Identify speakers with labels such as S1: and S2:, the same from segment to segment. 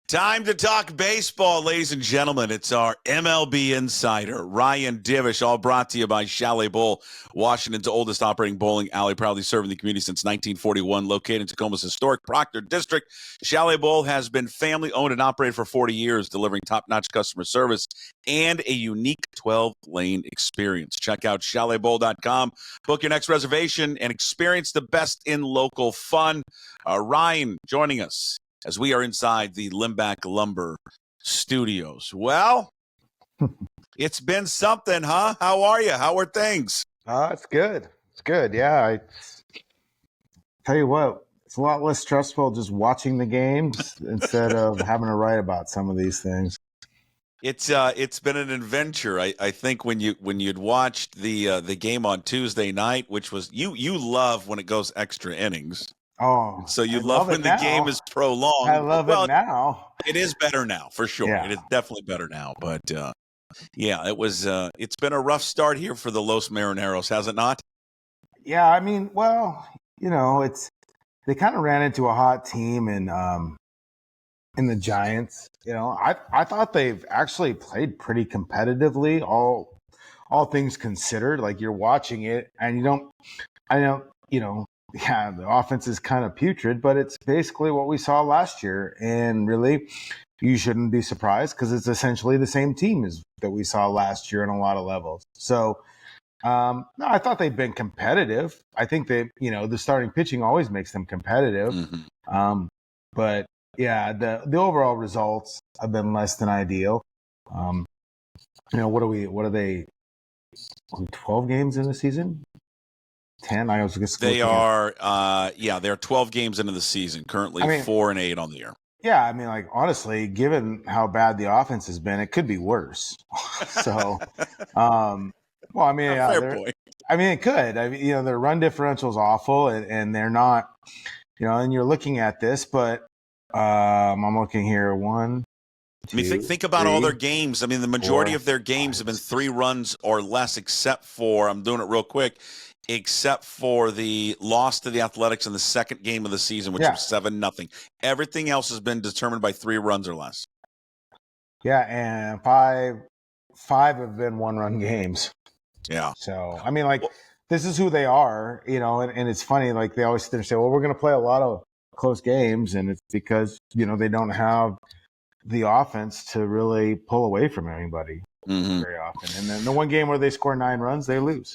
S1: Time to talk baseball, ladies and gentlemen. It's our MLB insider, Ryan Divish, all brought to you by Chalet Bowl, Washington's oldest operating bowling alley, proudly serving the community since 1941, located in Tacoma's historic Proctor District. Chalet Bowl has been family-owned and operated for 40 years, delivering top-notch customer service and a unique 12-lane experience. Check out chaletbowl.com, book your next reservation, and experience the best in local fun. Ryan joining us as we are inside the Limback Lumber Studios. Well, it's been something, huh? How are you? How are things?
S2: It's good. It's good. Yeah. I tell you what, it's a lot less stressful just watching the games instead of having to write about some of these things.
S1: It's been an adventure. I think when you'd watched the game on Tuesday night, which was you love when it goes extra innings.
S2: Oh,
S1: so you love when the game is prolonged.
S2: I love it now.
S1: It is better now, for sure.
S2: Yeah.
S1: It is definitely better now. But yeah, it's been a rough start here for the Los Marineros, has it not?
S2: Yeah, I mean, well, they kind of ran into a hot team in the Giants. I thought they've actually played pretty competitively, all things considered. Like, you're watching it and yeah, the offense is kind of putrid, but it's basically what we saw last year. And really, you shouldn't be surprised because it's essentially the same team as that we saw last year on a lot of levels. So, no, I thought they've been competitive. I think that, the starting pitching always makes them competitive.
S1: Mm-hmm.
S2: But yeah, the overall results have been less than ideal. What are they 12 games in the season? 10? I was just
S1: They are, they're 12 games into the season, currently 4-8 on the year.
S2: Yeah, I mean, like, honestly, given how bad the offense has been, it could be worse. So, well, I mean,
S1: fair point.
S2: I mean, it could. I mean, their run differential is awful, and they're not, and you're looking at this, but I'm looking here. One, two,
S1: I mean, think about
S2: three,
S1: all their games. I mean, the majority
S2: 4,
S1: of their games
S2: 5,
S1: have been 3 runs or less, except for, I'm doing it real quick, except for the loss to the Athletics in the second game of the season, which was 7-0. Everything else has been determined by 3 runs or less.
S2: Yeah, and five have been 1-run games.
S1: Yeah.
S2: So, I mean, like, this is who they are, and it's funny, like, they always say, well, we're going to play a lot of close games, and it's because, they don't have the offense to really pull away from anybody very often. And then the one game where they score 9 runs, they lose.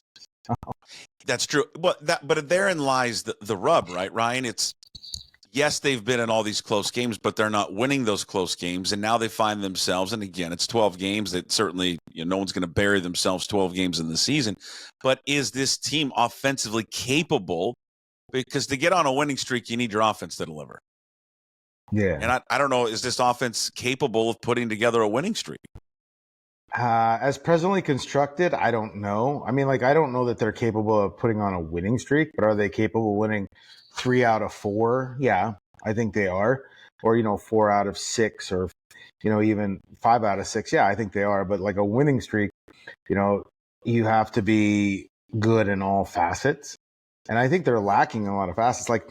S1: That's true. But therein lies the rub, right, Ryan? It's, yes, they've been in all these close games, but they're not winning those close games. And now they find themselves, and again, it's 12 games that certainly, no one's going to bury themselves 12 games in the season. But is this team offensively capable? Because to get on a winning streak, you need your offense to deliver.
S2: Yeah.
S1: And I don't know, is this offense capable of putting together a winning streak?
S2: As presently constructed, I don't know. I mean, like, I don't know that they're capable of putting on a winning streak, but are they capable of winning 3 out of 4? Yeah, I think they are. Or, 4 out of 6, or, even 5 out of 6. Yeah, I think they are. But like a winning streak, you have to be good in all facets. And I think they're lacking a lot of facets. Like,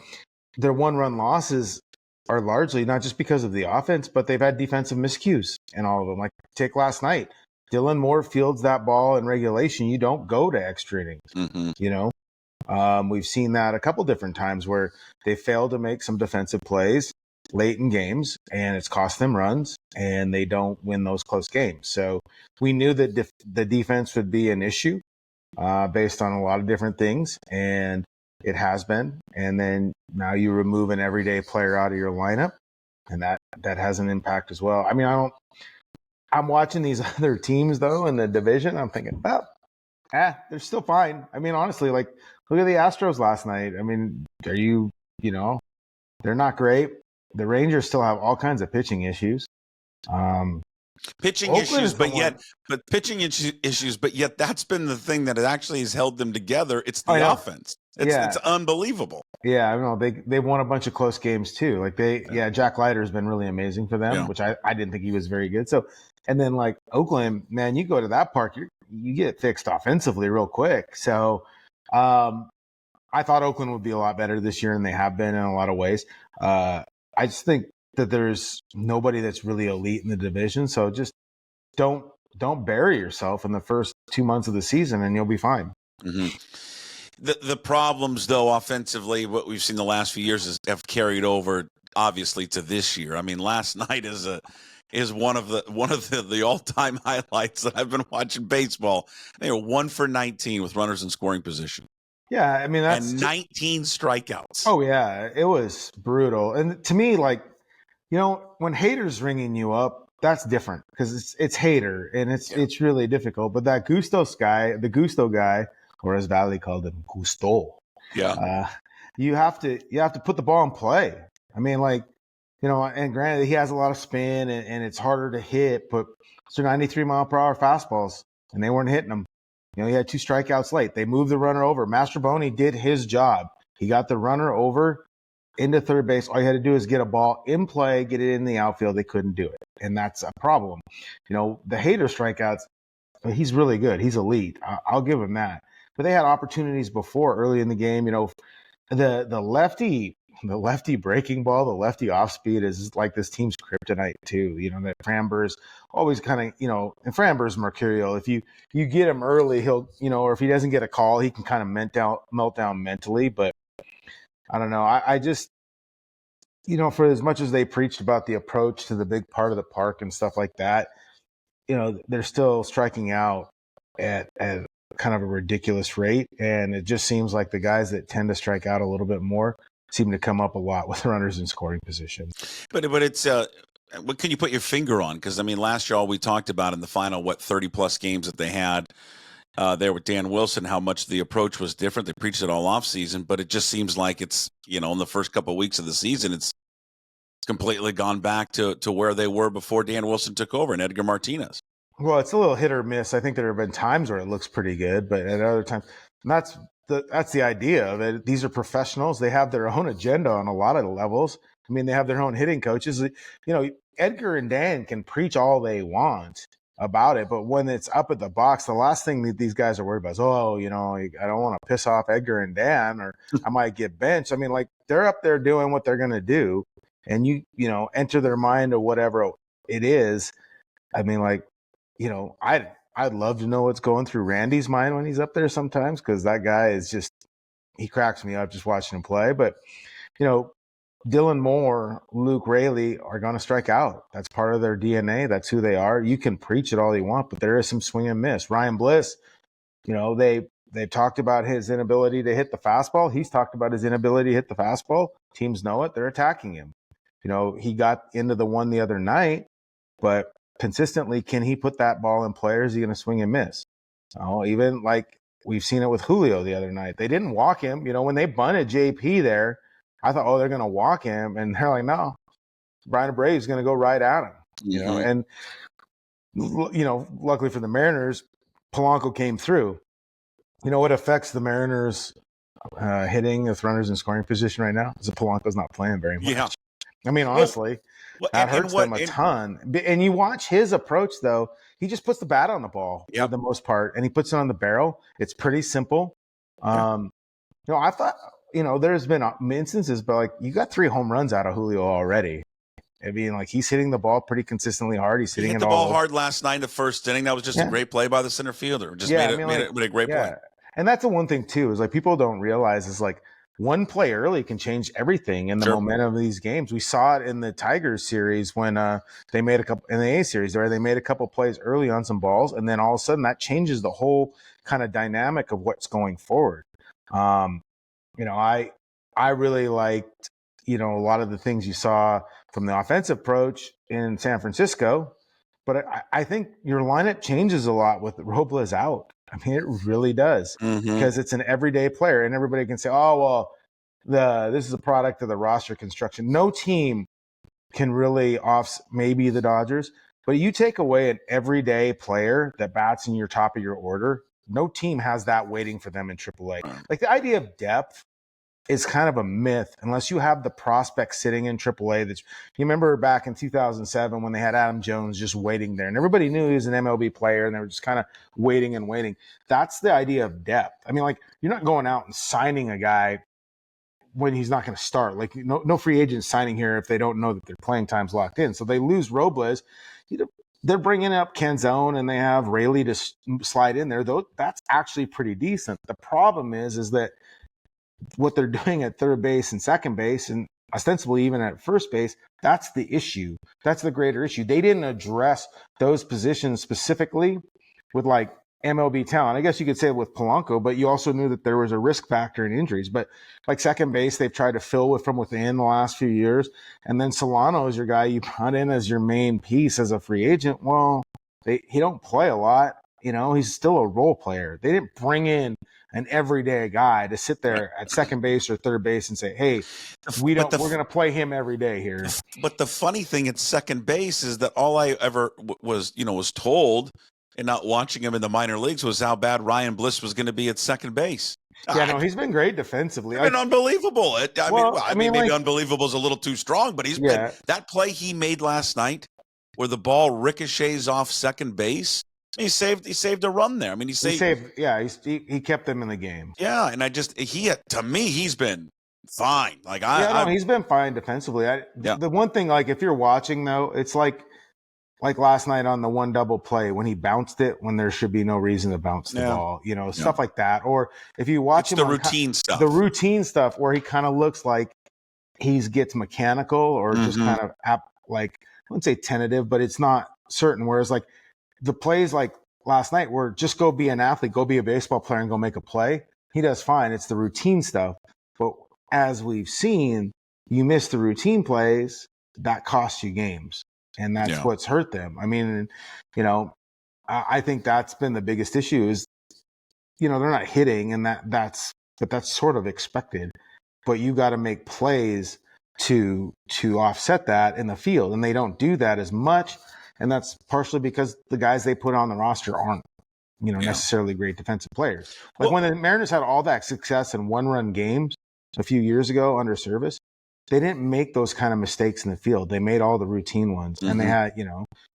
S2: their 1-run losses are largely not just because of the offense, but they've had defensive miscues in all of them. Like, take last night. Dylan Moore fields that ball in regulation. You don't go to extra innings.
S1: Mm-hmm.
S2: We've seen that a couple different times where they fail to make some defensive plays late in games, and it's cost them runs, and they don't win those close games. So we knew that the defense would be an issue based on a lot of different things, and it has been. And then now you remove an everyday player out of your lineup, and that has an impact as well. I mean, I'm watching these other teams, though, in the division. I'm thinking, they're still fine. I mean, honestly, like, look at the Astros last night. I mean, they're not great. The Rangers still have all kinds of pitching issues.
S1: Pitching issues, but yet that's been the thing that actually has held them together. It's the offense. It's unbelievable.
S2: Yeah, I know they won a bunch of close games too. Like Jack Leiter's been really amazing for them, which I didn't think he was very good. So, and then like Oakland, man, you go to that park, you get fixed offensively real quick. So, I thought Oakland would be a lot better this year, and they have been in a lot of ways. I just think that there's nobody that's really elite in the division. So just don't bury yourself in the first 2 months of the season, and you'll be fine.
S1: Mm-hmm. The problems, though, offensively, what we've seen the last few years have carried over, obviously, to this year. I mean, last night is one of the all-time highlights that I've been watching baseball. They were 1 for 19 with runners in scoring position.
S2: Yeah, I mean, that's
S1: and 19 strikeouts.
S2: Oh yeah, it was brutal. And to me, like, when Hader's ringing you up, that's different because it's Hader and it's really difficult. But that the Gusto guy, or as Valley called him, Gusto.
S1: Yeah.
S2: You have to put the ball in play. I mean, like, and granted he has a lot of spin and it's harder to hit, but it's 93-mile-per-hour fastballs and they weren't hitting them. He had 2 strikeouts late. They moved the runner over. Mastrobuoni did his job. He got the runner over into third base. All you had to do is get a ball in play, get it in the outfield. They couldn't do it. And that's a problem. The Hader strikeouts, he's really good. He's elite. I'll give him that. But they had opportunities before early in the game. The lefty breaking ball, the lefty off speed is like this team's kryptonite too. That Framber's always kind of, and Framber's mercurial. If you get him early, he'll, or if he doesn't get a call, he can kind of melt down mentally. But I don't know. I just, for as much as they preached about the approach to the big part of the park and stuff like that, they're still striking out at kind of a ridiculous rate. And it just seems like the guys that tend to strike out a little bit more seem to come up a lot with runners in scoring position.
S1: But it's what can you put your finger on? Because I mean, last year all we talked about in the final 30+ games that they had there with Dan Wilson, how much the approach was different. They preached it all off season, but it just seems like it's in the first couple of weeks of the season, it's completely gone back to where they were before Dan Wilson took over and Edgar Martinez.
S2: Well, it's a little hit or miss. I think there have been times where it looks pretty good, but at other times, that's the idea of it. These are professionals. They have their own agenda on a lot of levels. I mean, they have their own hitting coaches. Edgar and Dan can preach all they want about it, but when it's up at the box, the last thing that these guys are worried about is, I don't want to piss off Edgar and Dan, or I might get benched. I mean, like, they're up there doing what they're going to do, and enter their mind or whatever it is. I mean, like, I'd love to know what's going through Randy's mind when he's up there sometimes, because that guy is just, he cracks me up just watching him play. But, Dylan Moore, Luke Raley are going to strike out. That's part of their DNA. That's who they are. You can preach it all you want, but there is some swing and miss. Ryan Bliss, they've talked about his inability to hit the fastball. He's talked about his inability to hit the fastball. Teams know it. They're attacking him. He got into the one the other night, but consistently, can he put that ball in play, or is he going to swing and miss? Even like we've seen it with Julio the other night. They didn't walk him. When they bunted JP there, I thought, they're going to walk him. And they're like, no, Brian Abreu's going to go right at him. And, luckily for the Mariners, Polanco came through. What affects the Mariners hitting with runners in scoring position right now is that Polanco's not playing very much.
S1: Yeah.
S2: I mean, honestly, that hurts them a ton. And you watch his approach, though. He just puts the bat on the ball for the most part, and he puts it on the barrel. It's pretty simple. I thought, there's been instances, but, like, you got 3 home runs out of Julio already. I mean, like, he's hitting the ball pretty consistently hard. He hit the
S1: ball hard last night in the first inning. That was just a great play by the center fielder. Just made a great play.
S2: And that's the one thing, too, is, like, people don't realize is, like, one play early can change everything in the momentum of these games. We saw it in the Tigers series when they made a couple in the A series where they made a couple plays early on some balls, and then all of a sudden that changes the whole kind of dynamic of what's going forward. I really liked, a lot of the things you saw from the offensive approach in San Francisco, but I think your lineup changes a lot with Robles out. I mean, it really does, because it's an everyday player, and everybody can say, this is a product of the roster construction. No team can really maybe the Dodgers, but you take away an everyday player that bats in your top of your order, no team has that waiting for them in AAA. Like, the idea of depth is kind of a myth unless you have the prospect sitting in AAA. You remember back in 2007 when they had Adam Jones just waiting there, and everybody knew he was an MLB player, and they were just kind of waiting and waiting. That's the idea of depth. I mean, like, you're not going out and signing a guy when he's not going to start. Like no free agent signing here if they don't know that their playing time's locked in. So they lose Robles. They're bringing up Canzone and they have Rayleigh to slide in there. Though that's actually pretty decent. The problem is that what they're doing at third base and second base, and ostensibly even at first base, that's the issue. That's the greater issue. They didn't address those positions specifically with like MLB talent. I guess you could say with Polanco, but you also knew that there was a risk factor in injuries. But like second base, they've tried to fill from within the last few years. And then Solano is your guy you brought in as your main piece as a free agent. Well, he don't play a lot. He's still a role player. They didn't bring in an everyday guy to sit there at second base or third base and say, hey, we're going to play him every day here.
S1: But the funny thing at second base is that all I ever was told, and not watching him in the minor leagues, was how bad Ryan Bliss was going to be at second base.
S2: Yeah, no, he's been great defensively.
S1: He's been unbelievable. I mean, maybe unbelievable is a little too strong, but he's been that play he made last night where the ball ricochets off second base. He saved a run there. I mean,
S2: he kept them in the game.
S1: Yeah, and to me, he's been fine.
S2: He's been fine defensively. The one thing, like if you're watching though, it's like last night on the one double play when he bounced it when there should be no reason to bounce the ball, stuff like that. Or if you watch him
S1: the routine
S2: stuff where he kind of looks like he gets mechanical or just kind of I wouldn't say tentative, but it's not certain. Whereas like the plays like last night were just go be an athlete, go be a baseball player and go make a play. He does fine. It's the routine stuff. But as we've seen, you miss the routine plays, that costs you games. And that's what's hurt them. I mean, I think that's been the biggest issue is, they're not hitting and that's sort of expected, but you got to make plays to offset that in the field. And they don't do that as much. And that's partially because the guys they put on the roster aren't, necessarily great defensive players. Like when the Mariners had all that success in one-run games a few years ago under Service, they didn't make those kind of mistakes in the field. They made all the routine ones. And they had,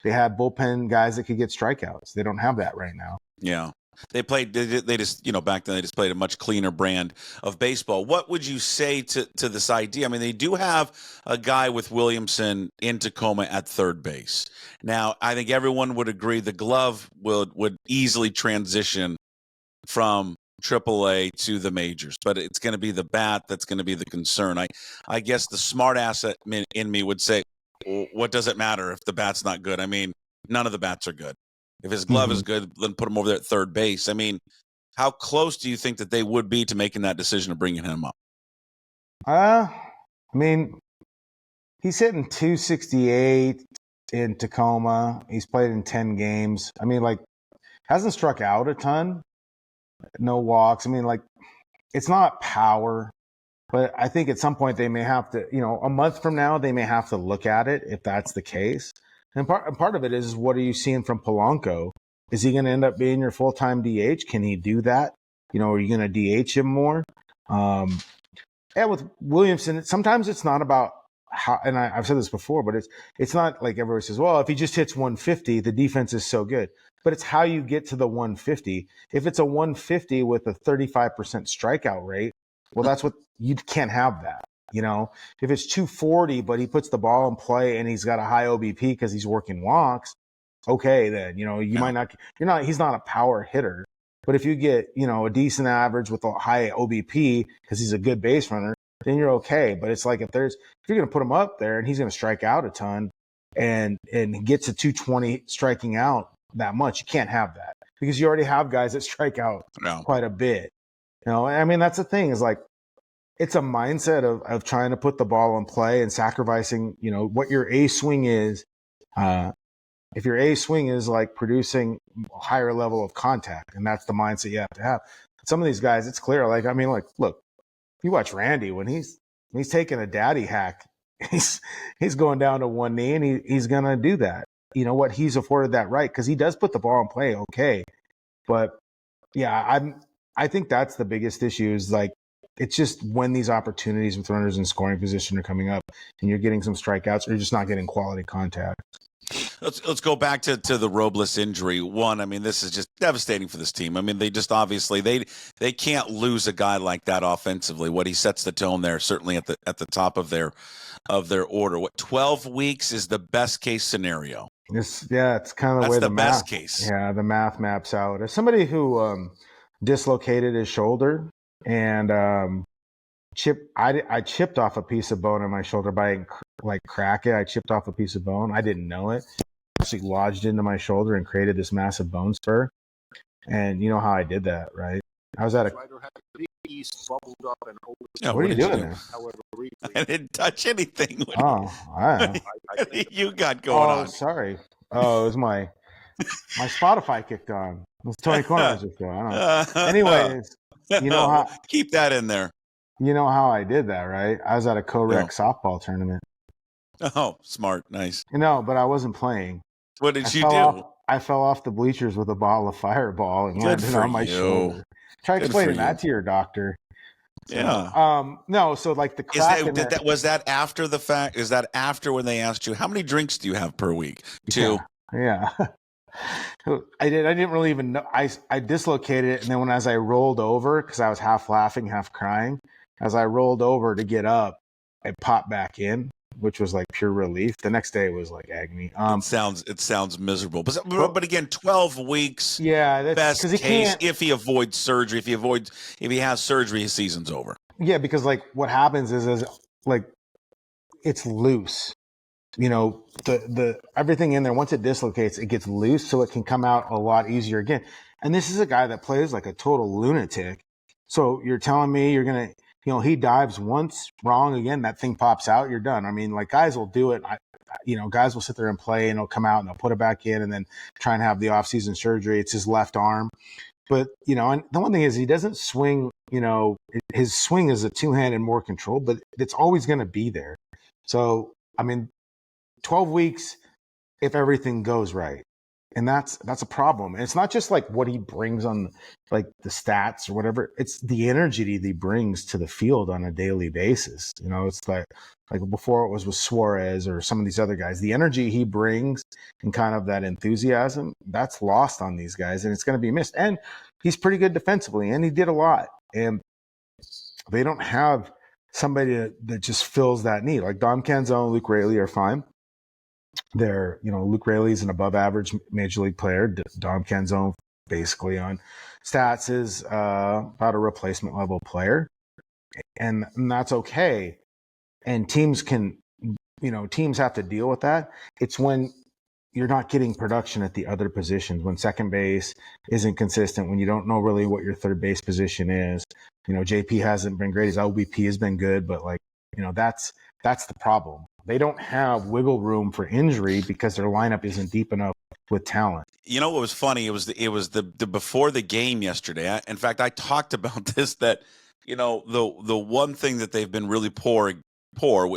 S2: they had bullpen guys that could get strikeouts. They don't have that right now.
S1: Yeah. They just, back then they just played a much cleaner brand of baseball. What would you say to this idea? I mean, they do have a guy with Williamson in Tacoma at third base. Now, I think everyone would agree the glove would easily transition from AAA to the majors, but it's going to be the bat that's going to be the concern. I guess the smart asset in me would say, what does it matter if the bat's not good? I mean, none of the bats are good. If his glove is good, then put him over there at third base. I mean, how close do you think that they would be to making that decision of bringing him up?
S2: I mean, he's hitting 268 in Tacoma. He's played in 10 games. I mean, hasn't struck out a ton. No walks. I mean, it's not power, but I think at some point they may have to, a month from now, they may have to look at it if that's the case. And part of it is what are you seeing from Polanco? Is he going to end up being your full-time DH? Can he do that? Are you going to DH him more? With Williamson, sometimes it's not about how, and I've said this before, but it's not like everybody says, well, if he just hits 150, the defense is so good. But it's how you get to the 150. If it's a 150 with a 35% strikeout rate, well, that's what you can't have that. If it's 240, but he puts the ball in play and he's got a high OBP because he's working walks, okay, then, he's not a power hitter. But if you get, a decent average with a high OBP because he's a good base runner, then you're okay. But it's like if you're going to put him up there and he's going to strike out a ton and gets to 220 striking out that much, you can't have that because you already have guys that strike out quite a bit. I mean, that's the thing is it's a mindset of trying to put the ball in play and sacrificing, what your A swing is. If your A swing is producing a higher level of contact, and that's the mindset you have to have. Some of these guys, it's clear. Look, you watch Randy when he's taking a daddy hack, he's going down to one knee and he's going to do that. You know what? He's afforded that right because he does put the ball in play. Okay. But yeah, I think that's the biggest issue is it's just when these opportunities with runners in scoring position are coming up and you're getting some strikeouts or you're just not getting quality contact.
S1: Let's go back to the Robles injury. One, I mean, this is just devastating for this team. I mean, they just obviously they can't lose a guy like that offensively. What he sets the tone there, certainly at the top of their order. What 12 weeks is the best case scenario?
S2: It's kind of the
S1: That's
S2: way
S1: the
S2: the
S1: best
S2: math,
S1: case.
S2: yeah, the math maps out. As somebody who dislocated his shoulder and I chipped off a piece of bone in my shoulder by like crack it. I chipped off a piece of bone. I didn't know it. Actually lodged into my shoulder and created this massive bone spur. And you know how I did that, right? I was at a.
S1: Yeah,
S2: what are you doing there?
S1: I didn't touch anything. You got going on?
S2: Sorry. Oh, it was my Spotify kicked on. It was Tony Corners just going. I don't know. Anyways, you know how
S1: keep that in there.
S2: You know how I did that, right? I was at a co-rec softball tournament.
S1: Oh, smart, nice.
S2: But I wasn't playing.
S1: What did you do?
S2: I fell off the bleachers with a bottle of Fireball and landed on my shoulder. Try explaining that to your doctor. So,
S1: yeah.
S2: No. So like the crack.
S1: Was that after the fact? Is that after when they asked you how many drinks do you have per week? 2.
S2: Yeah. I didn't really even know. I dislocated it, and then as I rolled over, because I was half laughing, half crying, as I rolled over to get up, it popped back in, which was like pure relief. The next day it was like agony.
S1: It sounds miserable, but again, 12 weeks.
S2: Yeah, that's
S1: best case if he avoids surgery. If he has surgery, his season's over.
S2: Yeah, because like what happens is like it's loose. You know, the everything in there, once it dislocates, it gets loose, so it can come out a lot easier again. And this is a guy that plays like a total lunatic. So you're telling me you're gonna, he dives once wrong again, that thing pops out, you're done. I mean, like guys will do it. Guys will sit there and play, and it'll come out, and they'll put it back in, and then try and have the off-season surgery. It's his left arm, but and the one thing is he doesn't swing. His swing is a two-handed, more controlled, but it's always going to be there. So I mean, 12 weeks if everything goes right. And that's a problem. And it's not just like what he brings on like the stats or whatever. It's the energy that he brings to the field on a daily basis. It's like before it was with Suarez or some of these other guys. The energy he brings and kind of that enthusiasm, that's lost on these guys, and it's going to be missed. And he's pretty good defensively, and he did a lot. And they don't have somebody that just fills that need. Like Dom Canzone and Luke Raley are fine. Luke Raley's an above average major league player. Dom Canzone basically on stats is about a replacement level player. And that's okay. And teams have to deal with that. It's when you're not getting production at the other positions, when second base isn't consistent, when you don't know really what your third base position is. JP hasn't been great. His LBP has been good, but that's the problem. They don't have wiggle room for injury because their lineup isn't deep enough with talent.
S1: You know what was funny? It was the before the game yesterday. In fact, I talked about this, that the one thing that they've been really poor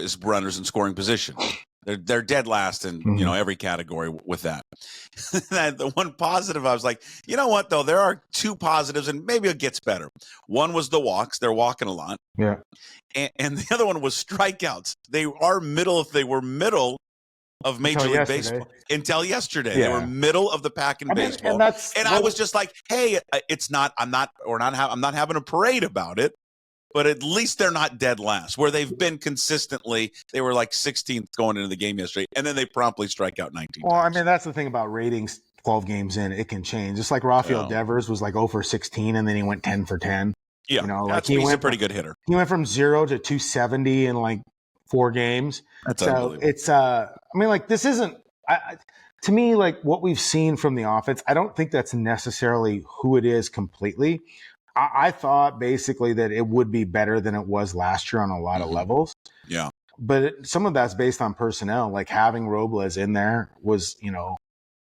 S1: is runners in scoring position. They're dead last in every category with that. The one positive, I was like, you know what though, there are 2 positives, and maybe it gets better. One was the walks; they're walking a lot.
S2: Yeah,
S1: and the other one was strikeouts. They were middle of Major League Baseball until yesterday. Yeah. They were middle of the pack in baseball, and I was just like, hey, it's not. I'm not having a parade about it. But at least they're not dead last, where they've been consistently. They were like 16th going into the game yesterday, and then they promptly strike out 19
S2: Well,
S1: times.
S2: I mean, that's the thing about ratings 12 games in. It can change. Just like Rafael Devers was like 0 for 16, and then he went 10 for 10.
S1: Yeah, he's a pretty good hitter.
S2: He went from 0 to 270 in like 4 games.
S1: That's unbelievable.
S2: It's, I mean, like this isn't – to me, like what we've seen from the offense, I don't think that's necessarily who it is completely. I thought basically that it would be better than it was last year on a lot of levels.
S1: Yeah.
S2: But some of that's based on personnel. Like having Robles in there was,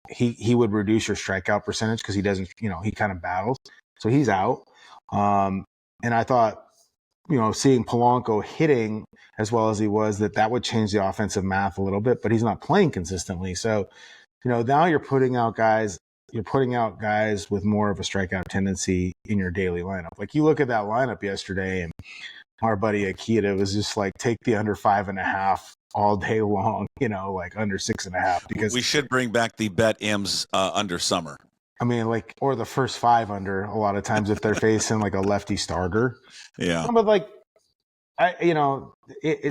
S2: he would reduce your strikeout percentage because he doesn't, he kind of battles. So he's out. And I thought, seeing Polanco hitting as well as he was, that would change the offensive math a little bit, but he's not playing consistently. So, now you're putting out guys with more of a strikeout tendency in your daily lineup. Like you look at that lineup yesterday, and our buddy Akita was just like, take the under 5.5 all day long, like under 6.5, because
S1: we should bring back the bet M's under Summer.
S2: I mean, like, or the first 5 under a lot of times if they're facing like a lefty starter.
S1: Yeah.
S2: But like,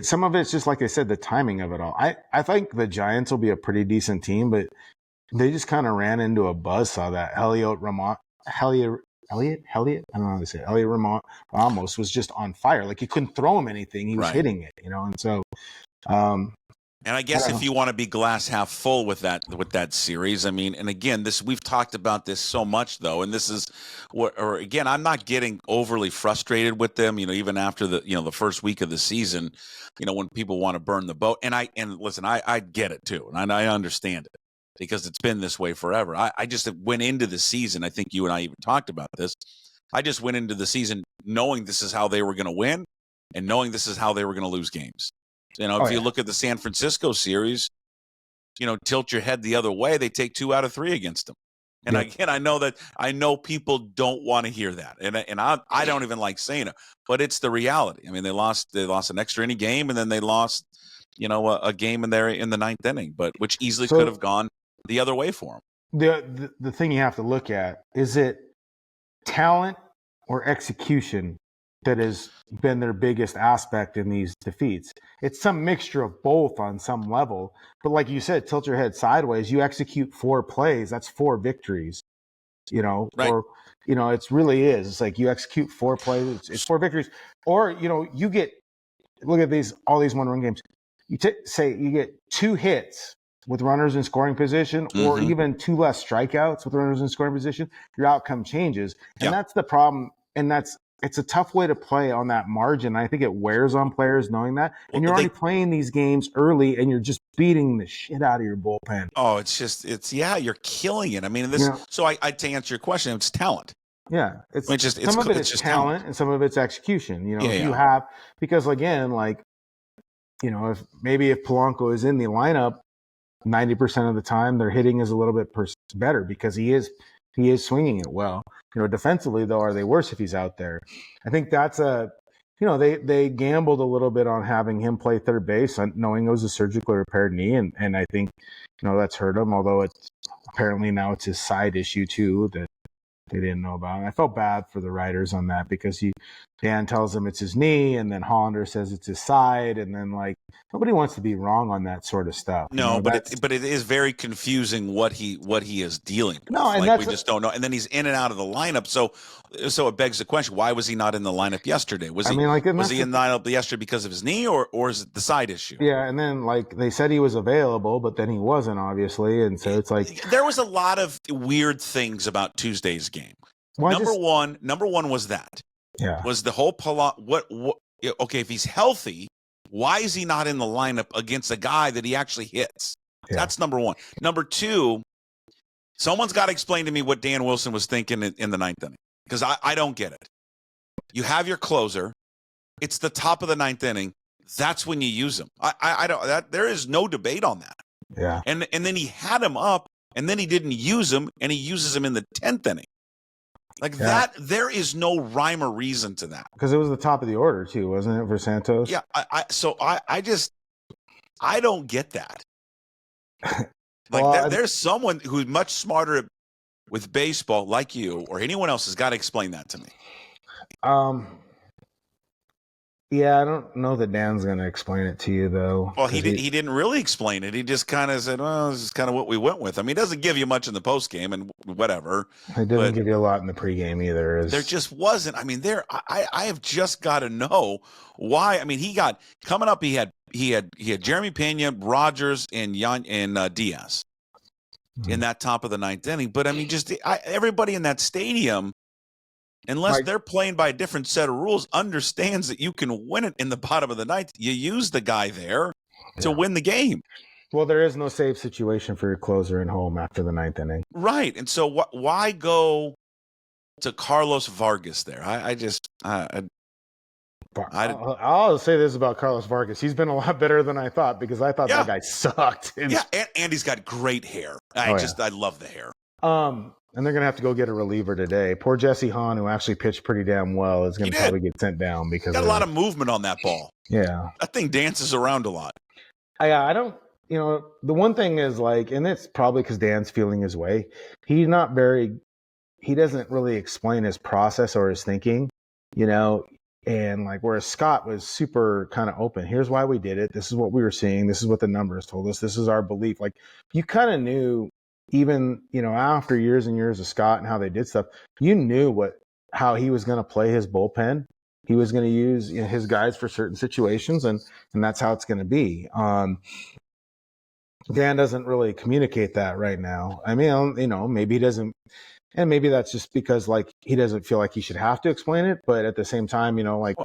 S2: some of it's just like I said, the timing of it all. I think the Giants will be a pretty decent team, but they just kind of ran into a buzzsaw that Elliot, I don't know how to say it. Elliot Ramos was just on fire. Like, you couldn't throw him anything. He was hitting it, and so.
S1: And I guess if you want to be glass half full with that series, I mean, and again, we've talked about this so much though, and this is again, I'm not getting overly frustrated with them, even after the first week of the season, when people want to burn the boat, and listen, I get it too, and I understand it because it's been this way forever. I just went into the season. I think you and I even talked about this. I just went into the season knowing this is how they were going to win, and knowing this is how they were going to lose games. If you look at the San Francisco series, tilt your head the other way, they take 2 out of 3 against them. And again, I know people don't want to hear that. And I don't even like saying it, but it's the reality. I mean, they lost an extra inning game, and then they lost, a game in the 9th inning, but which easily could have gone the other way for them.
S2: The thing you have to look at, is it talent or execution that has been their biggest aspect in these defeats? It's some mixture of both on some level. But like you said, tilt your head sideways. You execute 4 plays, that's 4 victories.
S1: Right.
S2: Or it really is. It's like you execute 4 plays, it's 4 victories. Or you get, look at all these 1-run games. You say you get 2 hits with runners in scoring position, or even 2 less strikeouts with runners in scoring position, your outcome changes. And that's the problem. And it's a tough way to play on that margin. I think it wears on players knowing that. And you're already playing these games early, and you're just beating the shit out of your bullpen.
S1: Oh, you're killing it. I mean, so to answer your question, it's talent.
S2: Yeah. Some of it is talent and some of it's execution. You have, because again, like, if Polanco is in the lineup 90% of the time, their hitting is a little bit better because he is swinging it well. Defensively, though, are they worse if he's out there? I think that's they gambled a little bit on having him play third base, knowing it was a surgically repaired knee, and I think that's hurt him. Although apparently now it's his side issue too that they didn't know about. And I felt bad for the writers on that because Dan tells him it's his knee, and then Hollander says it's his side, and then like nobody wants to be wrong on that sort of stuff.
S1: No, but it is very confusing what he is dealing with.
S2: No, and
S1: like we just don't know. And then he's in and out of the lineup, so it begs the question: why was he not in the lineup yesterday? Was he in the lineup yesterday because of his knee, or is it the side issue?
S2: Yeah, and then like they said he was available, but then he wasn't, obviously, and so it's like
S1: there was a lot of weird things about Tuesday's game. Number one was that.
S2: Yeah.
S1: Was the whole okay, if he's healthy, why is he not in the lineup against a guy that he actually hits? Yeah. That's number one. Number two, someone's got to explain to me what Dan Wilson was thinking in the 9th inning, because I don't get it. You have your closer. It's the top of the 9th inning. That's when you use him. I don't. There is no debate on that.
S2: Yeah.
S1: And then he had him up, and then he didn't use him, and he uses him in the 10th inning. Like that, there is no rhyme or reason to that.
S2: Because it was the top of the order too, wasn't it, for Santos?
S1: Yeah, I don't get that. Like there's someone who's much smarter with baseball, like you or anyone else, has got to explain that to me.
S2: Yeah, I don't know that Dan's going to explain it to you, though.
S1: Well, he didn't really explain it. He just kind of said, well, this is kind of what we went with. I mean, he doesn't give you much in the postgame and whatever.
S2: He doesn't give you a lot in the pregame either.
S1: There just wasn't. I mean, I have just got to know why. I mean, coming up, he had Jeremy Pena, Rogers, and Diaz in that top of the 9th inning. But I mean, everybody in that stadium, unless they're playing by a different set of rules, understands that you can win it in the bottom of the 9th. You use the guy there to win the game.
S2: Well, there is no save situation for your closer at home after the 9th inning.
S1: Right. And so why go to Carlos Vargas there?
S2: I'll say this about Carlos Vargas. He's been a lot better than I thought, because I thought that guy sucked.
S1: Yeah, and he's got great hair. I love the hair.
S2: And they're going to have to go get a reliever today. Poor Jesse Hahn, who actually pitched pretty damn well, is going to probably get sent down because
S1: got a lot of movement on that ball.
S2: Yeah.
S1: That thing dances around a lot.
S2: I don't, the one thing is like, and it's probably because Dan's feeling his way. He's not very, he doesn't really explain his process or his thinking, you know, and like whereas Scott was super kind of open. Here's why we did it. This is what we were seeing. This is what the numbers told us. This is our belief. Like you kind of knew, even, after years and years of Scott and how they did stuff, you knew how he was going to play his bullpen. He was going to use his guys for certain situations, and that's how it's going to be. Dan doesn't really communicate that right now. I mean, maybe he doesn't, and maybe that's just because like he doesn't feel like he should have to explain it. But at the same time, like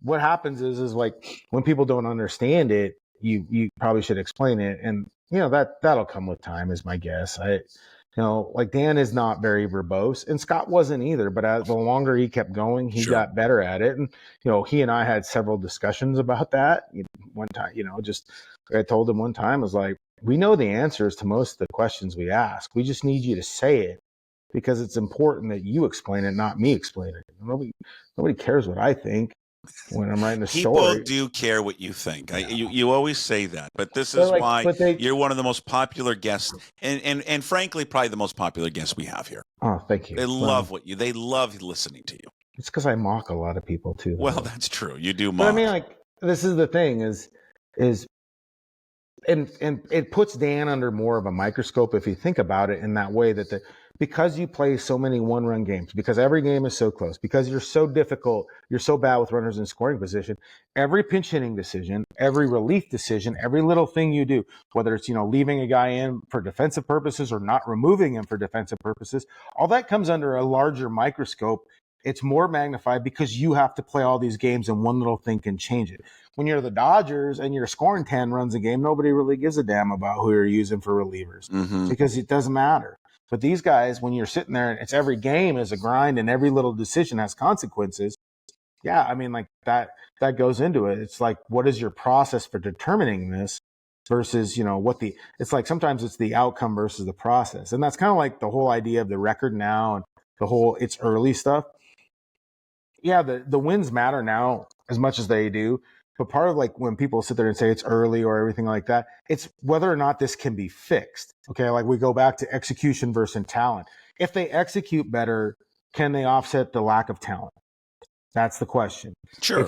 S2: what happens is like when people don't understand it, you probably should explain it, and that'll come with time, is my guess. Like Dan is not very verbose, and Scott wasn't either. But the longer he kept going, he got better at it. And he and I had several discussions about that. One time, just I told him one time, I was like, we know the answers to most of the questions we ask. We just need you to say it because it's important that you explain it, not me explain it. Nobody cares what I think when I'm writing a story.
S1: People do care what you think. You always say that, but this is why you're one of the most popular guests, and frankly, probably the most popular guest we have here.
S2: Oh, thank you.
S1: They love they love listening to you.
S2: It's because I mock a lot of people too.
S1: Well, that's true. You do mock.
S2: But I mean, like, this is the thing is, and it puts Dan under more of a microscope if you think about it in that way, that because you play so many one-run games, because every game is so close, because you're so difficult, you're so bad with runners in scoring position, every pinch hitting decision, every relief decision, every little thing you do, whether it's, leaving a guy in for defensive purposes or not removing him for defensive purposes, all that comes under a larger microscope. It's more magnified because you have to play all these games and one little thing can change it. When you're the Dodgers and you're scoring 10 runs a game, nobody really gives a damn about who you're using for relievers because it doesn't matter. But these guys, when you're sitting there and it's every game is a grind and every little decision has consequences. Yeah, I mean, like that goes into it. It's like, what is your process for determining this versus, it's like sometimes it's the outcome versus the process. And that's kind of like the whole idea of the record now and the whole it's early stuff. Yeah, the wins matter now as much as they do. But part of like when people sit there and say it's early or everything like that, it's whether or not this can be fixed. Okay, like we go back to execution versus talent. If they execute better, can they offset the lack of talent? That's the question.
S1: Sure.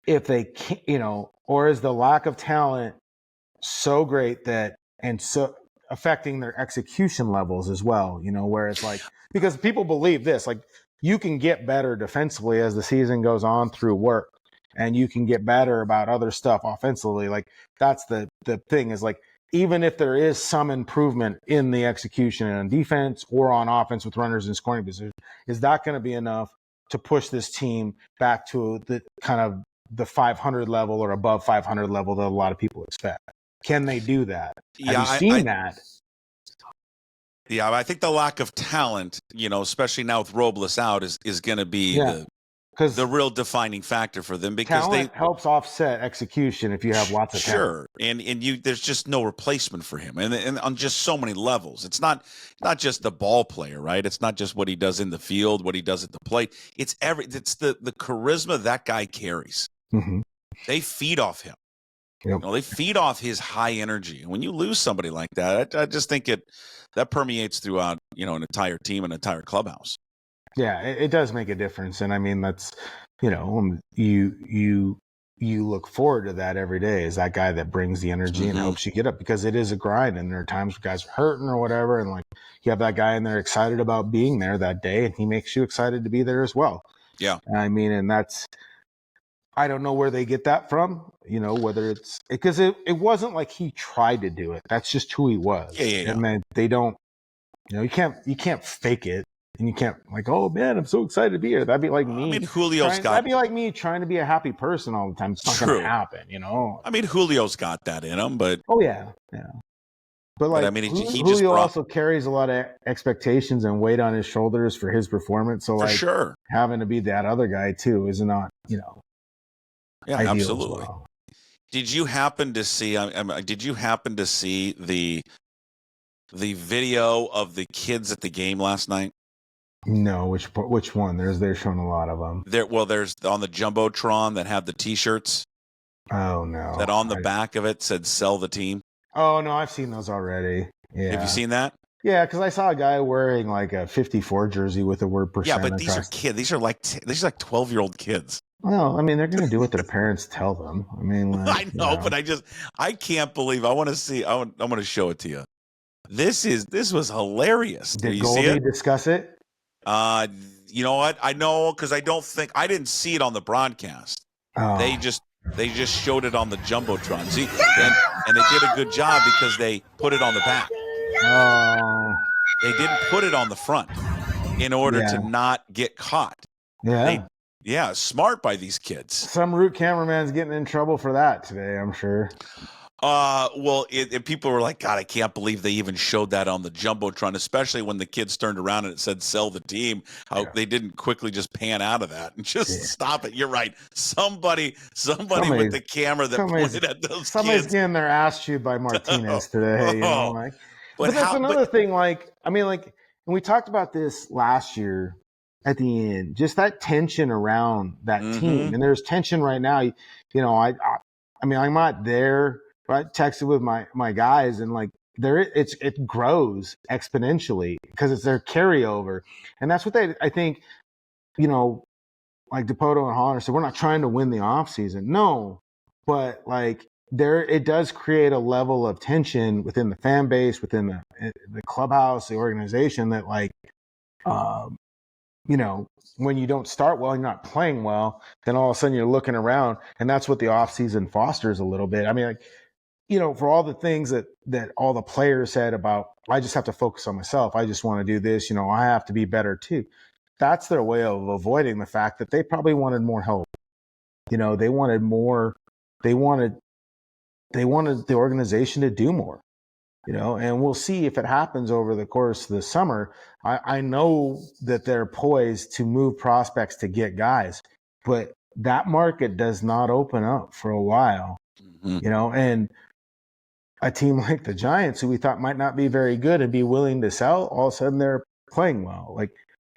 S2: If they can't, or is the lack of talent so great that and so affecting their execution levels as well? Where it's like, because people believe this, like you can get better defensively as the season goes on through work. And you can get better about other stuff offensively. Like that's the thing is like, even if there is some improvement in the execution and on defense or on offense with runners in scoring position, is that going to be enough to push this team back to the kind of the 500 level or above 500 level that a lot of people expect? Can they do that?
S1: Yeah,
S2: have you seen that?
S1: Yeah, I think the lack of talent, especially now with Robles out, is going to be the real defining factor for them, because
S2: talent helps offset execution if you have lots of talent.
S1: And there's just no replacement for him, and on just so many levels. It's not just the ball player, right? It's not just what he does in the field, what he does at the plate. It's the charisma that guy carries.
S2: Mm-hmm.
S1: They feed off him.
S2: Yep.
S1: They feed off his high energy. And when you lose somebody like that, I just think that permeates throughout an entire team, an entire clubhouse.
S2: Yeah, it does make a difference. And I mean, that's, you look forward to that every day, is that guy that brings the energy and helps you get up, because it is a grind and there are times where guys are hurting or whatever. And like you have that guy in there excited about being there that day and he makes you excited to be there as well.
S1: Yeah.
S2: I mean, and I don't know where they get that from, whether it's because it wasn't like he tried to do it. That's just who he was.
S1: Yeah.
S2: And then they don't, you can't fake it. And you can't like, oh man, I'm so excited to be here. That'd be like me.
S1: I mean, that'd
S2: be like me trying to be a happy person all the time. It's not going to happen,
S1: I mean, Julio's got that in him, but
S2: yeah. But like, I mean, Julio also carries a lot of expectations and weight on his shoulders for his performance. So like, having to be that other guy too is not,
S1: yeah, absolutely. Well. Did you happen to see? The video of the kids at the game last night?
S2: No, which one? They're showing a lot of them.
S1: There's on the Jumbotron that have the T-shirts.
S2: Oh no.
S1: that on the back of it said "Sell the team"?
S2: Oh no, I've seen those already. Yeah.
S1: Have you seen that?
S2: Yeah, because I saw a guy wearing like a 54 jersey with the word
S1: Yeah,
S2: percent
S1: but these are
S2: across.
S1: kids. These are like 12-year-old kids.
S2: Well, I mean, they're going to do what their parents tell them. I mean, like,
S1: I know, but I can't believe. I want to see. I'm going to show it to you. This was hilarious. Did
S2: Did
S1: you see
S2: Goldie
S1: it?
S2: discuss it?
S1: Uh, you know what? I know because I didn't see it on the broadcast.
S2: Oh,
S1: They just showed it on the jumbotron. See, and they did a good job because they put it on the back.
S2: oh,
S1: They didn't put it on the front in order to not get caught.
S2: yeah.
S1: Smart by these kids.
S2: Some root cameraman's getting in trouble for that today, I'm sure.
S1: Well, people were like, God, I can't believe they even showed that on the jumbotron, especially when the kids turned around and it said "Sell the team." How they didn't quickly just pan out of that and just stop it. You're right. Somebody with the camera that pointed at those
S2: somebody's
S1: kids.
S2: getting their ass chewed by Martinez today. You know, like, but that's another thing. Like, I mean, like, and we talked about this last year at the end, just that tension around that team, and there's tension right now. You know, I mean, I'm not there. I texted with my guys, and like it grows exponentially because it's their carryover, and that's what I think, you know, like Dipoto and Holler said, we're not trying to win the off season, no, but like it does create a level of tension within the fan base, within the clubhouse, the organization that like, you know, when you don't start well, you're not playing well, then all of a sudden you're looking around, and that's what the off season fosters a little bit. I mean, like, you know, for all the things that all the players said about, I just have to focus on myself. I just want to do this. You know, I have to be better too. That's their way of avoiding the fact that they probably wanted more help. You know, they wanted more. They wanted the organization to do more. You know, and we'll see if it happens over the course of the summer. I know that they're poised to move prospects to get guys, but that market does not open up for a while. You know, and a team like the Giants, who we thought might not be very good and be willing to sell, all of a sudden they're playing well. Like,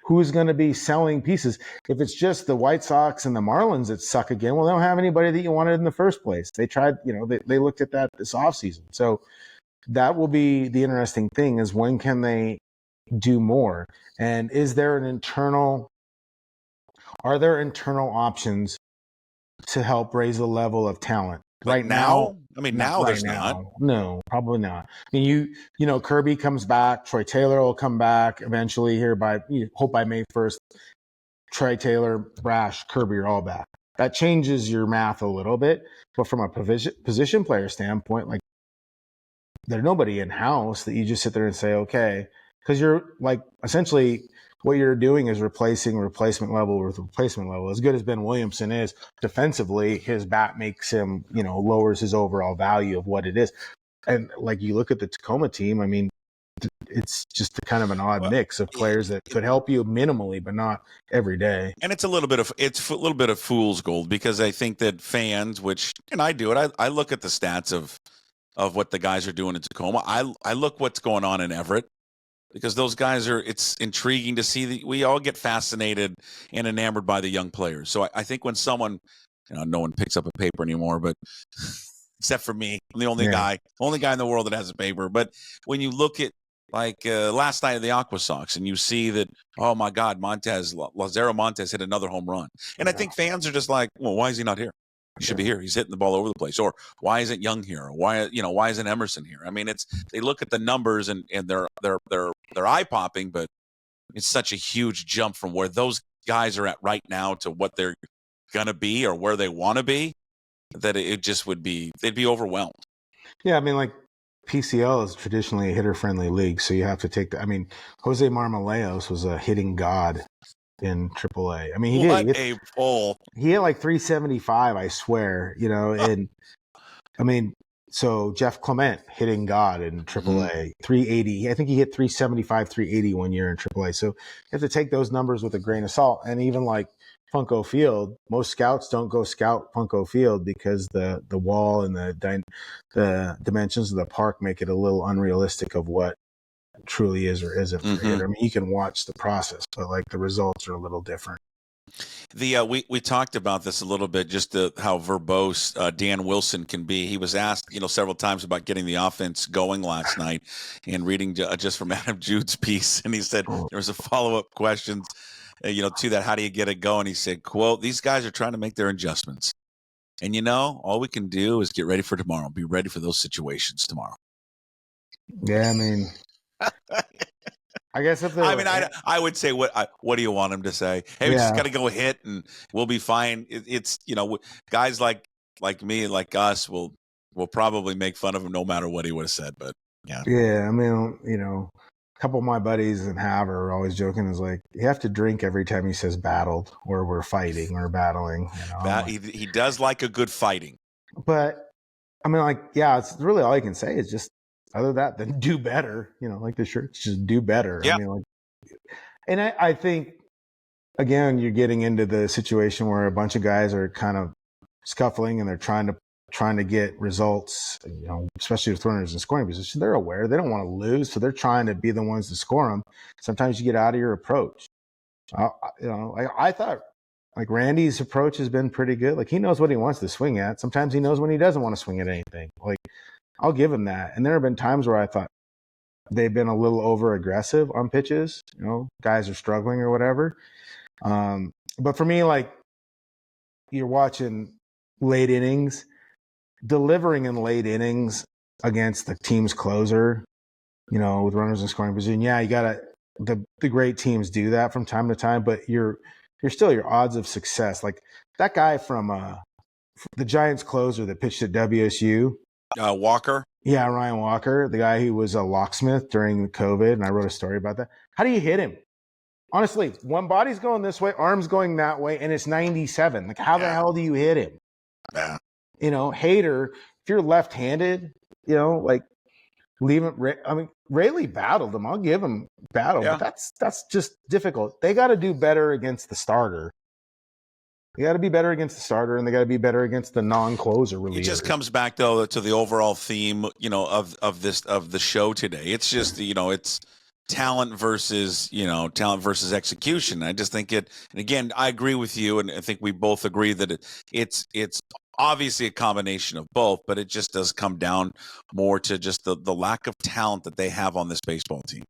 S2: who's going to be selling pieces? If it's just the White Sox and the Marlins that suck again, well, they don't have anybody that you wanted in the first place. They tried, you know, they looked at that this offseason. So that will be the interesting thing, is when can they do more? And are there internal options to help raise the level of talent?
S1: But right now, I mean, now there's not.
S2: No, probably not. I mean, you know, Kirby comes back. Troy Taylor will come back eventually here hope by May 1st. Troy Taylor, Brash, Kirby are all back. That changes your math a little bit. But from a position player standpoint, like, there's nobody in-house that you just sit there and say, okay, because you're like, essentially what you're doing is replacing replacement level with replacement level. As good as Ben Williamson is defensively, his bat makes him, you know, lowers his overall value of what it is. And like, you look at the Tacoma team, I mean, it's just kind of an odd mix of players that could help you minimally, but not every day.
S1: And it's a little bit of fool's gold, because I think that fans, and I do it, I look at the stats of what the guys are doing in Tacoma. I look what's going on in Everett, because those guys it's intriguing to see that we all get fascinated and enamored by the young players. So I think when someone, you know, no one picks up a paper anymore, but except for me, I'm the only guy in the world that has a paper. But when you look at, like, last night of the Aqua Sox, and you see that, oh my God, Lazaro Montes hit another home run. And I think fans are just like, well, why is he not here? He should be here. He's hitting the ball over the place. Or why isn't Young here? Or why isn't Emerson here? I mean, they look at the numbers and they're eye popping, but it's such a huge jump from where those guys are at right now to what they're gonna be or where they want to be, that it just they'd be overwhelmed.
S2: Yeah, I mean, like, PCL is traditionally a hitter-friendly league, so you have to take I mean, Jose Marmoleos was a hitting god in AAA. I mean, he hit like 375, I swear, you know, and I mean, so Jeff Clement, hitting god in AAA, 380. I think he hit 375, 380 one year in AAA. So you have to take those numbers with a grain of salt. And even like Funko Field, most scouts don't go scout Funko Field because the wall and the dimensions of the park make it a little unrealistic of what truly is or isn't for a hitter. I mean, you can watch the process, but like the results are a little different.
S1: We talked about this a little bit, just how verbose Dan Wilson can be. He was asked, several times about getting the offense going last night, and reading just from Adam Jude's piece, and he said there was a follow-up question, to that. How do you get it going? He said, "Quote: These guys are trying to make their adjustments, and all we can do is get ready for tomorrow. Be ready for those situations tomorrow."
S2: Yeah, I mean, I guess if
S1: I would say, what do you want him to say? Hey, we just got to go hit and we'll be fine. It's guys like me, like us, will probably make fun of him no matter what he would have said. But
S2: yeah, I mean, a couple of my buddies and are always joking, is like, you have to drink every time he says battled or we're fighting or battling.
S1: He does like a good fighting.
S2: But I mean, it's really all I can say is just, other than that, then do better. Like the shirts, just do better.
S1: Yeah.
S2: I mean, and I think, again, you're getting into the situation where a bunch of guys are kind of scuffling and they're trying to get results, especially with runners in scoring position. They're aware they don't want to lose, so they're trying to be the ones to score them. Sometimes you get out of your approach. I thought, like, Randy's approach has been pretty good. Like, he knows what he wants to swing at. Sometimes he knows when he doesn't want to swing at anything. Like, I'll give him that. And there have been times where I thought they've been a little over aggressive on pitches. Guys are struggling or whatever. But for me, like, you're watching late innings, delivering in late innings against the team's closer, with runners in scoring position. Yeah, you gotta, the great teams do that from time to time, but you're still, your odds of success. Like that guy from the Giants closer that pitched at WSU,
S1: Walker.
S2: Yeah, Ryan Walker, the guy who was a locksmith during COVID, and I wrote a story about that. How do you hit him? Honestly, one body's going this way, arm's going that way, and it's 97. Like, how the hell do you hit him?
S1: Yeah.
S2: Hader, if you're left-handed, leave him. I mean, Rayleigh battled him. I'll give him battle, but that's just difficult. They got to do better against the starter. They got to be better against the starter, and they got to be better against the non-closer reliever.
S1: It just comes back, though, to the overall theme, of the show today. It's just, it's talent versus execution. I just think and again, I agree with you, and I think we both agree that it's obviously a combination of both, but it just does come down more to just the lack of talent that they have on this baseball team.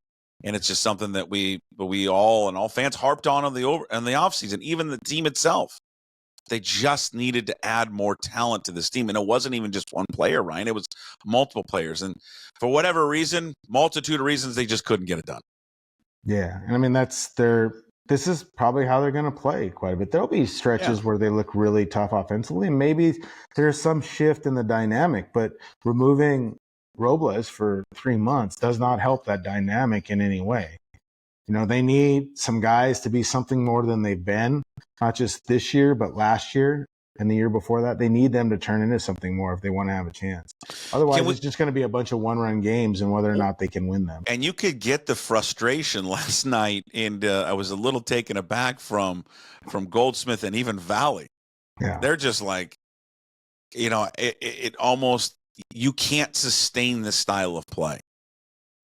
S1: And it's just something that we all and all fans harped on the offseason, even the team itself. They just needed to add more talent to this team. And it wasn't even just one player, Ryan. It was multiple players. And for whatever reason, multitude of reasons, they just couldn't get it done.
S2: Yeah. And I mean, this is probably how they're going to play quite a bit. There'll be stretches where they look really tough offensively, and maybe there's some shift in the dynamic, but removing Robles for 3 months does not help that dynamic in any way. They need some guys to be something more than they've been, not just this year, but last year and the year before that. They need them to turn into something more if they want to have a chance. Otherwise, it's just going to be a bunch of one-run games and whether or not they can win them.
S1: And you could get the frustration last night, and I was a little taken aback from Goldsmith and even Valley.
S2: Yeah.
S1: They're just like, it almost, you can't sustain this style of play.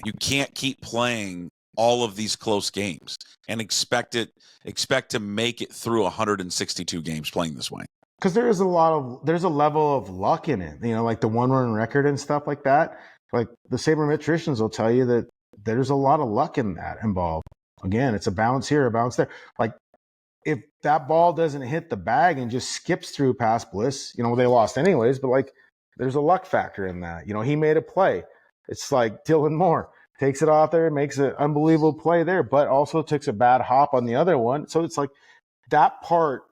S1: You can't keep playing all of these close games and expect to make it through 162 games playing this way.
S2: Because there's a level of luck in it, like the 1-run record and stuff like that. Like the sabermetricians will tell you that there's a lot of luck in that involved. Again, it's a bounce here, a bounce there. Like if that ball doesn't hit the bag and just skips through past Bliss, they lost anyways, but like there's a luck factor in that. He made a play. It's like Dylan Moore takes it off there, makes an unbelievable play there, but also takes a bad hop on the other one. So it's like that part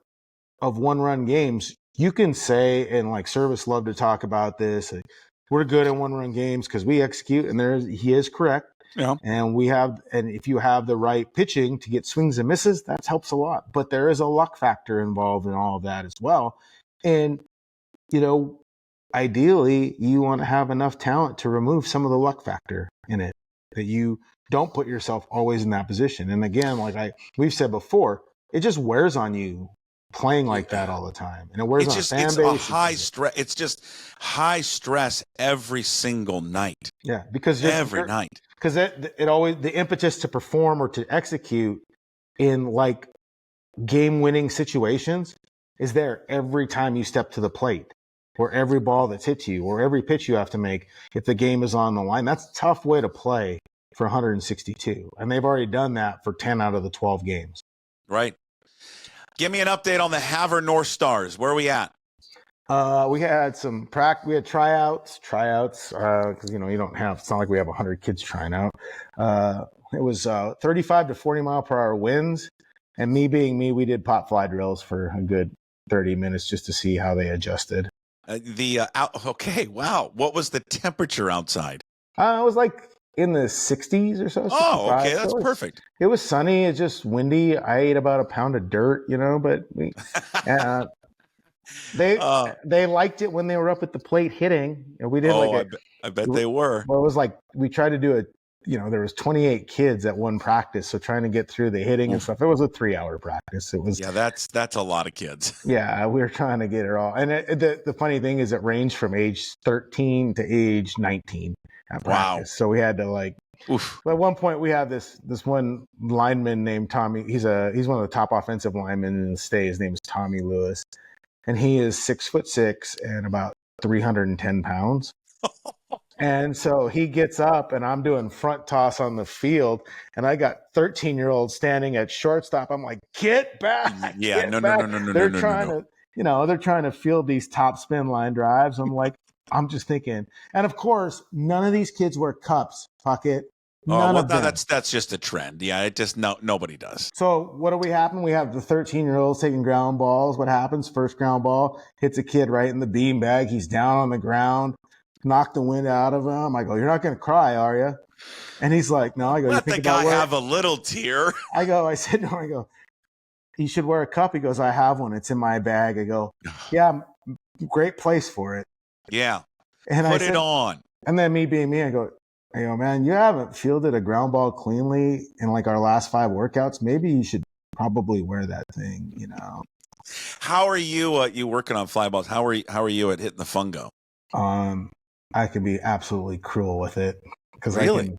S2: of 1-run games, you can say, and like Service love to talk about this, like, we're good in 1-run games because we execute, and he is correct.
S1: Yeah.
S2: And if you have the right pitching to get swings and misses, that helps a lot. But there is a luck factor involved in all of that as well. And, ideally, you want to have enough talent to remove some of the luck factor in it, that you don't put yourself always in that position. And again, like we've said before, it just wears on you playing like that all the time. And it wears on a fan base.
S1: It's high stress. It's just high stress every single night.
S2: Yeah, because
S1: every night.
S2: Because it always, the impetus to perform or to execute in like game-winning situations is there every time you step to the plate, or every ball that's hit you, or every pitch you have to make if the game is on the line. That's a tough way to play for 162. And they've already done that for 10 out of the 12 games.
S1: Right. Give me an update on the Havre North Stars. Where are we at?
S2: We had some practice. We had tryouts, because, you don't have, it's not like we have 100 kids trying out. It was 35 to 40 mile per hour winds. And me being me, we did pop fly drills for a good 30 minutes just to see how they adjusted.
S1: Okay, wow. What was the temperature outside?
S2: It was like in the 60s or so.
S1: Oh, okay, that's perfect.
S2: It was sunny. It's just windy. I ate about a pound of dirt, but they liked it when they were up at the plate hitting. And we did
S1: I bet they were.
S2: Well, it was like we tried to do there was 28 kids at one practice, so trying to get through the hitting and stuff. It was a 3-hour practice. It was
S1: that's a lot of kids.
S2: Yeah, we were trying to get it all. And the funny thing is, it ranged from age 13 to age 19 at practice. Wow. So we had to at one point we have this one lineman named Tommy. He's one of the top offensive linemen in the state. His name is Tommy Lewis, and he is 6'6" and about 310 pounds. And so he gets up, and I'm doing front toss on the field, and I got 13-year-olds standing at shortstop. I'm like, get back!
S1: Yeah,
S2: no.
S1: They're
S2: trying to, they're trying to field these top spin line drives. I'm just thinking, and of course, none of these kids wear cups, Puckett. None of them.
S1: That's just a trend. Yeah, it just nobody does.
S2: So what do we happen? We have the 13-year-olds taking ground balls. What happens? First ground ball hits a kid right in the beanbag. He's down on the ground. Knock the wind out of him. I go, you're not going to cry, are you? And he's like, no. I go,
S1: let the guy have a little tear.
S2: I said, no. I go, you should wear a cup. He goes, I have one. It's in my bag. I go, yeah, great place for it.
S1: Yeah.
S2: And
S1: Put it on.
S2: And then me being me, I go, man, you haven't fielded a ground ball cleanly in like our last 5 workouts. Maybe you should probably wear that thing,
S1: How are you you working on fly balls? How are you at hitting the fungo?
S2: I can be absolutely cruel with it because
S1: really?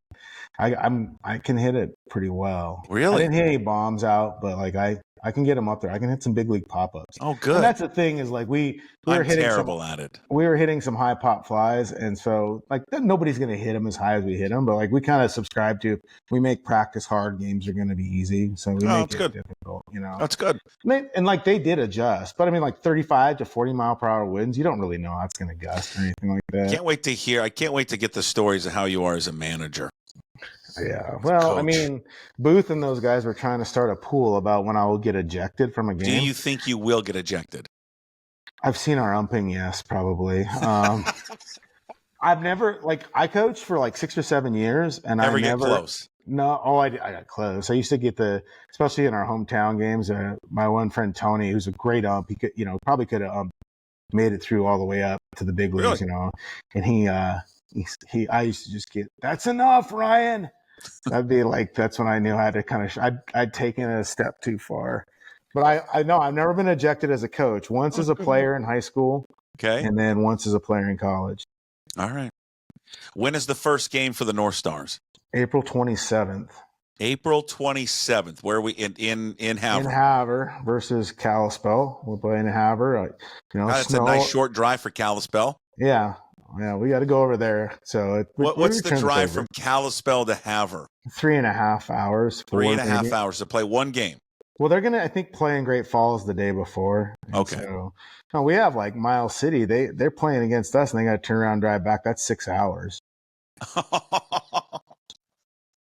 S2: I can hit it pretty well.
S1: Really?
S2: I didn't hit any bombs out, but I can get them up there. I can hit some big league pop-ups.
S1: Oh, good.
S2: And that's the thing is we were hitting
S1: terrible at it.
S2: We were hitting some high pop flies, and so nobody's going to hit them as high as we hit them. But we kind of subscribe to we make practice hard, games are going to be easy, so we make it difficult.
S1: That's good.
S2: And they did adjust, but 35 to 40 mile per hour winds, you don't really know how it's going to gust or anything like that.
S1: I can't wait to get the stories of how you are as a manager.
S2: Yeah. Well, Coach. Booth and those guys were trying to start a pool about when I will get ejected from a game.
S1: Do you think you will get ejected?
S2: I've seen our umping, yes, probably. I've never I coached for 6 or 7 years, and I never
S1: get close.
S2: No, I got close. I used to get especially in our hometown games. My one friend Tony, who's a great ump, he could, probably could have made it through all the way up to the big leagues, and I used to just get, that's enough, Ryan. That'd be that's when I knew I had to kind of, I'd taken it a step too far. But I know I've never been ejected as a coach. Once as a player in high school.
S1: Okay.
S2: And then once as a player in college.
S1: All right. When is the first game for the North Stars?
S2: April 27th.
S1: April 27th. Where are we in Havre?
S2: In Havre versus Kalispell. We're playing in Havre.
S1: That's a nice short drive for Kalispell.
S2: Yeah. Yeah, we got to go over there. So
S1: what's the drive from Kalispell to Havre?
S2: 3.5 hours.
S1: 3.5 hours to play one game.
S2: Well, they're gonna, I think, play in Great Falls the day before.
S1: Okay.
S2: So, we have Miles City. They're playing against us, and they got to turn around and drive back. That's 6 hours.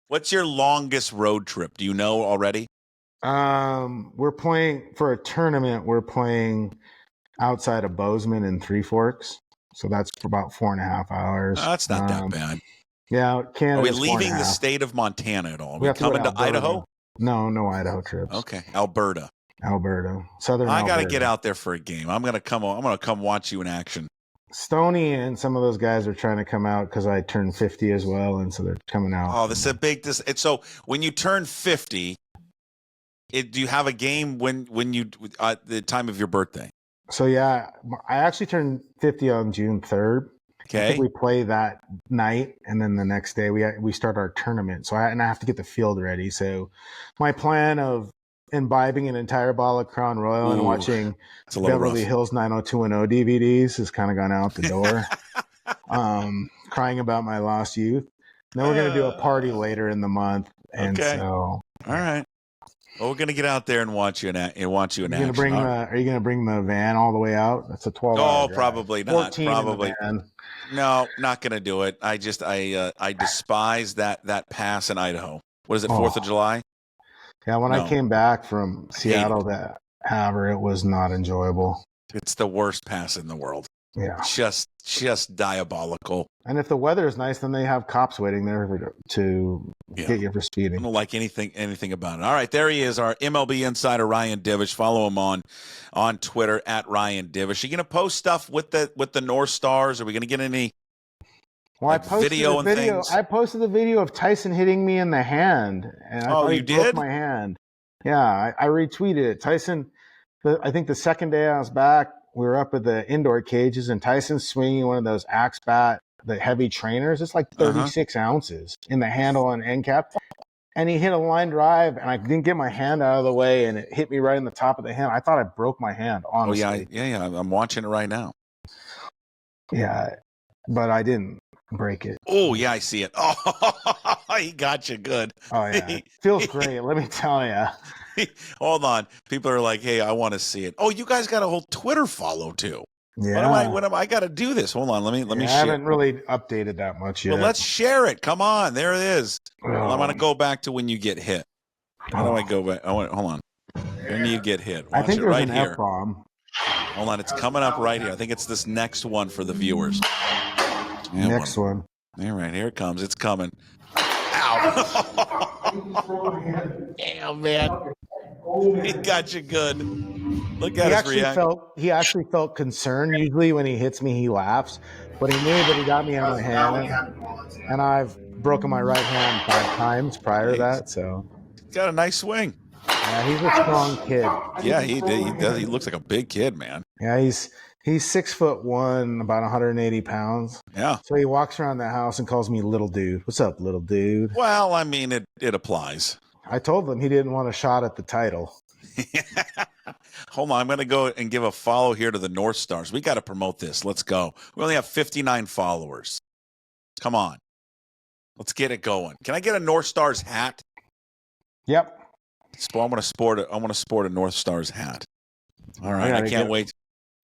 S1: What's your longest road trip? Do you know already?
S2: We're playing for a tournament. We're playing outside of Bozeman in Three Forks. So that's for about 4.5 hours.
S1: Oh, that's not that bad.
S2: Yeah, Canada.
S1: Are we leaving the state of Montana at all? Are we coming to Idaho?
S2: No Idaho trips.
S1: Okay, Alberta.
S2: Southern.
S1: I got to get out there for a game. I'm gonna come watch you in action.
S2: Stoney and some of those guys are trying to come out because I turned 50 as well, and so they're coming out.
S1: Oh, this is a big. So when you turn 50, do you have a game when you the time of your birthday?
S2: So yeah, I actually turned 50 on June 3rd.
S1: Okay.
S2: I think we play that night, and then the next day we start our tournament. So I have to get the field ready. So my plan of imbibing an entire bottle of Crown Royal and watching
S1: it's a little
S2: Beverly
S1: rough.
S2: Hills 90210 DVDs has kind of gone out the door. Crying about my lost youth. Then we're going to do a party later in the month. And
S1: Okay.
S2: so.
S1: All right. Well, we're going to get out there and watch you in action.
S2: Are you going to bring the van all the way out? That's a 12-hour drive.
S1: Probably not.
S2: 14
S1: Probably.
S2: in the van.
S1: No, not going to do it. I despise that pass in Idaho. What is it, 4th of July?
S2: Yeah, when I came back from Seattle to Havre, it was not enjoyable.
S1: It's the worst pass in the world.
S2: Yeah.
S1: Just diabolical.
S2: And if the weather is nice, then they have cops waiting there to get you for speeding.
S1: I don't like anything about it. All right, there he is, our MLB insider, Ryan Divish. Follow him on Twitter at Ryan Divish. Are you going to post stuff with the North Stars? Are we going to get any
S2: I posted
S1: video?
S2: I posted the video of Tyson hitting me in the hand. And I thought he broke my hand. Yeah, I retweeted it. Tyson, I think the second day I was back, we were up at the indoor cages, and Tyson's swinging one of those axe bat, the heavy trainers. It's like 36 ounces in the handle and end cap. And he hit a line drive, and I didn't get my hand out of the way, and it hit me right in the top of the hand. I thought I broke my hand, honestly.
S1: Oh, yeah. I'm watching it right now.
S2: Yeah, but I didn't break it.
S1: Oh, yeah, I see it. Oh, he got you good.
S2: Oh, yeah. It feels great, let me tell you.
S1: Hold on. People are like, hey, I want to see it. Oh, you guys got a whole Twitter follow, too.
S2: Yeah.
S1: What am I got to do this? Hold on. Let me share.
S2: I haven't really updated that much yet.
S1: Well, let's share it. Come on. There it is. Well, I want to go back to when you get hit. How do I go back? Hold on. When you get hit. Watch
S2: I think
S1: it
S2: there's
S1: right
S2: an
S1: here.
S2: F-bomb.
S1: Hold on. It's coming up right here. I think it's this next one for the viewers. Yeah,
S2: next one.
S1: All right. Here it comes. It's coming. Ow. Damn, man. He got you good. Look at his reaction.
S2: He actually felt concerned. Usually when he hits me, he laughs. But he knew that he got me on my hand. And I've broken my right hand 5 times prior to that. So
S1: he's got a nice swing.
S2: Yeah, he's a strong kid.
S1: Yeah, he does. He looks like a big kid, man.
S2: Yeah, he's 6'1", about 180 pounds.
S1: Yeah.
S2: So he walks around the house and calls me little dude. What's up, little dude?
S1: Well, I mean, it applies.
S2: I told him he didn't want a shot at the title.
S1: Hold on. I'm going to go and give a follow here to the North Stars. We got to promote this. Let's go. We only have 59 followers. Come on. Let's get it going. Can I get a North Stars hat?
S2: Yep.
S1: I want to sport a North Stars hat. All right. I can't wait.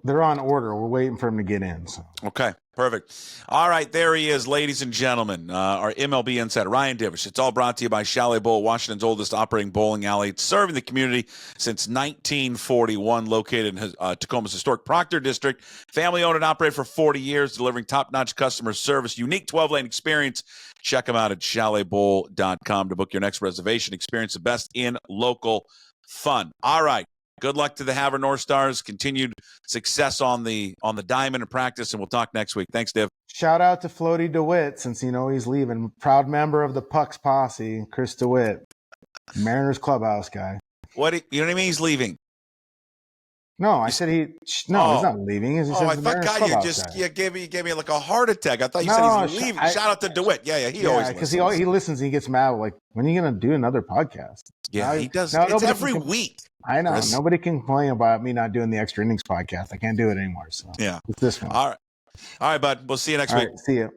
S2: They're on order. We're waiting for him to get in. So.
S1: Okay, perfect. All right, there he is, ladies and gentlemen, our MLB insider, Ryan Divish. It's all brought to you by Chalet Bowl, Washington's oldest operating bowling alley. It's serving the community since 1941, located in Tacoma's historic Proctor District. Family-owned and operated for 40 years, delivering top-notch customer service, unique 12-lane experience. Check them out at chaletbowl.com to book your next reservation. Experience the best in local fun. All right. Good luck to the Havre North Stars. Continued success on the diamond in practice, and we'll talk next week. Thanks, Div.
S2: Shout out to Floaty DeWitt, since he's leaving. Proud member of the Pucks posse, Chris DeWitt, Mariners clubhouse guy.
S1: You know what I mean? He's leaving.
S2: No, I said he's not leaving.
S1: I thought God, you gave me like a heart attack. I thought you said he's leaving. Shout out to DeWitt. Yeah, he always
S2: because he listens and he gets mad. Like, when are you going to do another podcast?
S1: Yeah, he does. It's every week.
S2: I know. Chris. Nobody can complain about me not doing the Extra Innings podcast. I can't do it anymore. So
S1: yeah,
S2: it's this one.
S1: All right, bud. We'll see you next week.
S2: See you.